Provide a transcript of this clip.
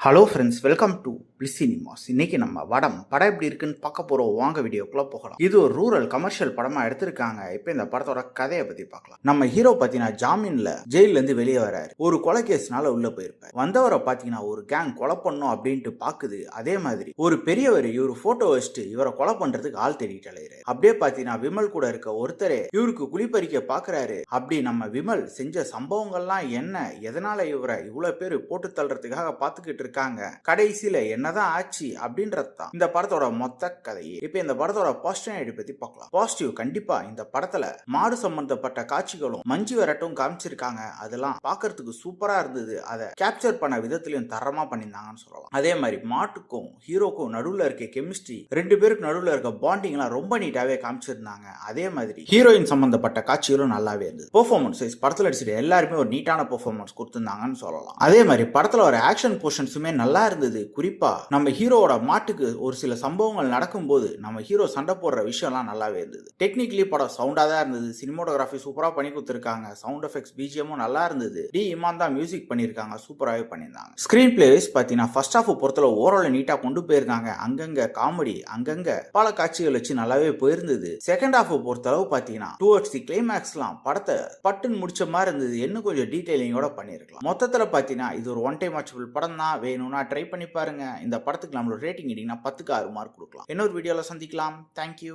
Hello friends, welcome to bliss cinemas. இன்னைக்கு நம்ம படம் எப்படி இருக்குன்னு பார்க்க போறோம். வாங்க வீடியோக்குள்ள போகலாம். இது ஒரு ரூரல் கமர்ஷியல் படமா எடுத்திருக்காங்க. இப்போ இந்த படத்தோட கதையை பத்தி பார்க்கலாம். நம்ம ஹீரோ பாத்தீங்கன்னா ஜாமீன்ல ஜெயில இருந்து வெளியே வராரு. ஒரு கொலை கேஸ்னால உள்ள போயிருப்பாரு. வந்தவரை பாத்தீங்கன்னா ஒரு கேங் கொலை பண்ணும் அப்படின்ட்டு பாக்குது. அதே மாதிரி ஒரு பெரியவர் இவரு போட்டோ வச்சுட்டு இவரை கொலை பண்றதுக்கு ஆள் தேடிட்டு அலையிறாரு. அப்படியே பாத்தீங்கன்னா விமல் கூட இருக்க ஒருத்தரே இவருக்கு குளிப்பறிக்க பாக்குறாரு. அப்படி நம்ம விமல் செஞ்ச சம்பவங்கள்லாம் என்ன, எதனால இவரை இவ்வளவு பேர் போட்டு தள்ளுறதுக்காக பாத்துக்கிட்டு இருக்காங்க, கடைசியில என்னதான் ஆச்சு அப்படின்றதுதான் இந்த படத்தோட மொத்த கதையே. இப்ப இந்த படத்தோட பாசிட்டிவ் பத்தி பார்க்கலாம். பாசிட்டிவ், கண்டிப்பா இந்த படத்துல மாடு சம்பந்தப்பட்ட காட்சிகளும் மஞ்சு விரட்டும் காமிச்சிருக்காங்க. அதெல்லாம் பாக்குறதுக்கு சூப்பரா இருந்தது. அதை கேப்சர் பண்ண விதத்திலையும் தரமா பண்ணியிருந்தாங்கன்னு சொல்லலாம். அதே மாதிரி மாட்டுக்கும் ஹீரோக்கும் நடுவுல இருக்க கெமிஸ்ட்ரி, ரெண்டு பேருக்கு நடுவுல இருக்க பாண்டிங் எல்லாம் ரொம்ப நீட்டாவே காமிச்சிருந்தாங்க. அதே மாதிரி ஹீரோயின் சம்பந்தப்பட்ட காட்சிகளும் நல்லாவே இருந்தது. பெர்ஃபார்மன்ஸ் படத்துல அடிச்சுட்டு எல்லாருமே ஒரு நீட்டான பெர்ஃபார்மன்ஸ் கொடுத்திருந்தாங்கன்னு சொல்லலாம். அதே மாதிரி படத்துல ஒரு ஆக்ஷன் போர்ஷன்ஸ் நல்லா இருந்தது. குறிப்பா நம்ம ஹீரோவோட மாட்டுக்கு ஒரு சில சம்பவங்கள் நடக்கும்போது நம்ம ஹீரோ சண்டை போடுற விஷயம்லாம் நல்லாவே இருந்தது. டெக்னிக்கலி படம் சவுண்டா தான் இருந்தது. சினிமோட்டோகிராஃபி சூப்பரா பண்ணி கொடுத்திருக்காங்க. சவுண்ட் எஃபெக்ட்ஸ் பிஜிஎமும் நல்லா இருந்தது. டி இமான் தான் மியூசிக் பண்ணிருக்காங்க. சூப்பராகவே பண்ணியிருந்தாங்க. ஸ்கிரீன் பிளே வைஸ் பாத்தீங்கன்னா ஃபர்ஸ்ட் ஹாஃப் பொறுத்தல ஓவரால் நீட்டா கொண்டு போயிருக்காங்க. அங்கங்க காமெடி, அங்கங்க பல காட்சிகள் வச்சு நல்லாவே போயிருந்தது. செகண்ட் ஹாஃப் பொறுத்தளவு பாத்தீங்கன்னா டுவர்ட்ஸ் தி கிளைமேக்ஸ்லாம் படத்தை பட்டுன்னு முடிச்ச மாதிரி இருந்தது. இன்னும் கொஞ்சம் டீடைலிங்கோட பண்ணிருக்கலாம். மொத்தத்துல பாத்தீங்கன்னா இது ஒரு ஒன் டைம் வாட்சபிள் படம் தான். வேணும்னா ட்ரை பண்ணி பாருங்க. இந்த படத்துக்கு நம்மளோட ரேட்டிங் இட்டீங்கன்னா 10க்கு 6 மார்க் கொடுக்கலாம். இன்னொரு வீடியோல சந்திக்கலாம். தேங்க்யூ.